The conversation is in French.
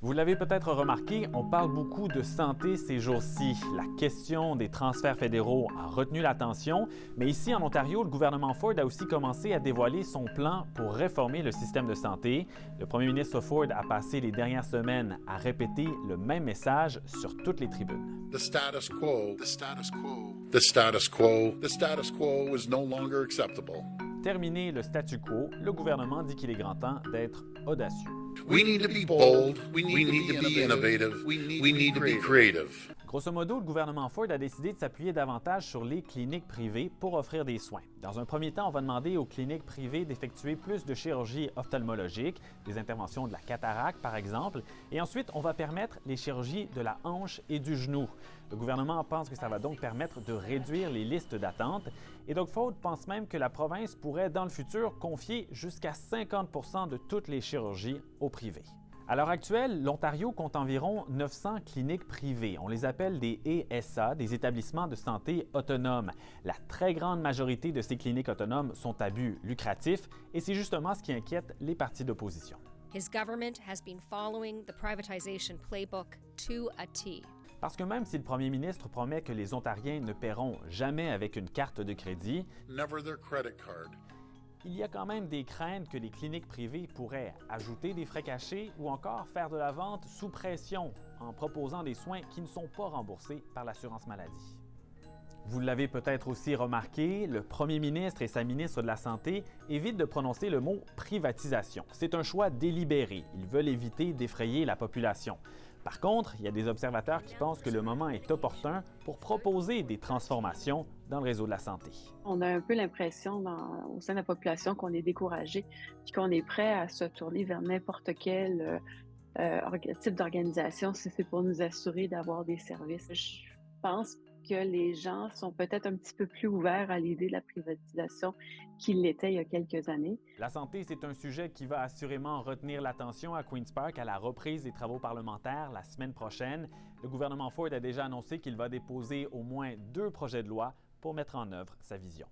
Vous l'avez peut-être remarqué, on parle beaucoup de santé ces jours-ci. La question des transferts fédéraux a retenu l'attention, mais ici en Ontario, le gouvernement Ford a aussi commencé à dévoiler son plan pour réformer le système de santé. Le premier ministre Ford a passé les dernières semaines à répéter le même message sur toutes les tribunes. The status quo, the status quo, the status quo, the status quo is no longer acceptable. Terminé le statu quo, le gouvernement dit qu'il est grand temps d'être audacieux. We need to be bold, we need to be innovative, we need to be creative. Grosso modo, le gouvernement Ford a décidé de s'appuyer davantage sur les cliniques privées pour offrir des soins. Dans un premier temps, on va demander aux cliniques privées d'effectuer plus de chirurgie ophtalmologique, des interventions de la cataracte par exemple, et ensuite on va permettre les chirurgies de la hanche et du genou. Le gouvernement pense que ça va donc permettre de réduire les listes d'attente, et donc Ford pense même que la province pourrait dans le futur confier jusqu'à 50 % de toutes les chirurgies au privé. À l'heure actuelle, l'Ontario compte environ 900 cliniques privées. On les appelle des ESA, des établissements de santé autonomes. La très grande majorité de ces cliniques autonomes sont à but lucratif et c'est justement ce qui inquiète les partis d'opposition. His government has been following the privatization playbook to a T. Parce que même si le premier ministre promet que les Ontariens ne paieront jamais avec une carte de crédit, Never their credit card. il y a quand même des craintes que les cliniques privées pourraient ajouter des frais cachés ou encore faire de la vente sous pression en proposant des soins qui ne sont pas remboursés par l'assurance maladie. Vous l'avez peut-être aussi remarqué, le premier ministre et sa ministre de la Santé évitent de prononcer le mot « privatisation ». C'est un choix délibéré. Ils veulent éviter d'effrayer la population. Par contre, il y a des observateurs qui pensent que le moment est opportun pour proposer des transformations dans le réseau de la santé. On a un peu l'impression au sein de la population qu'on est découragé puis qu'on est prêt à se tourner vers n'importe quel type d'organisation si c'est pour nous assurer d'avoir des services. Je pense que les gens sont peut-être un petit peu plus ouverts à l'idée de la privatisation qu'ils l'étaient il y a quelques années. La santé, c'est un sujet qui va assurément retenir l'attention à Queen's Park à la reprise des travaux parlementaires la semaine prochaine. Le gouvernement Ford a déjà annoncé qu'il va déposer au moins 2 projets de loi pour mettre en œuvre sa vision.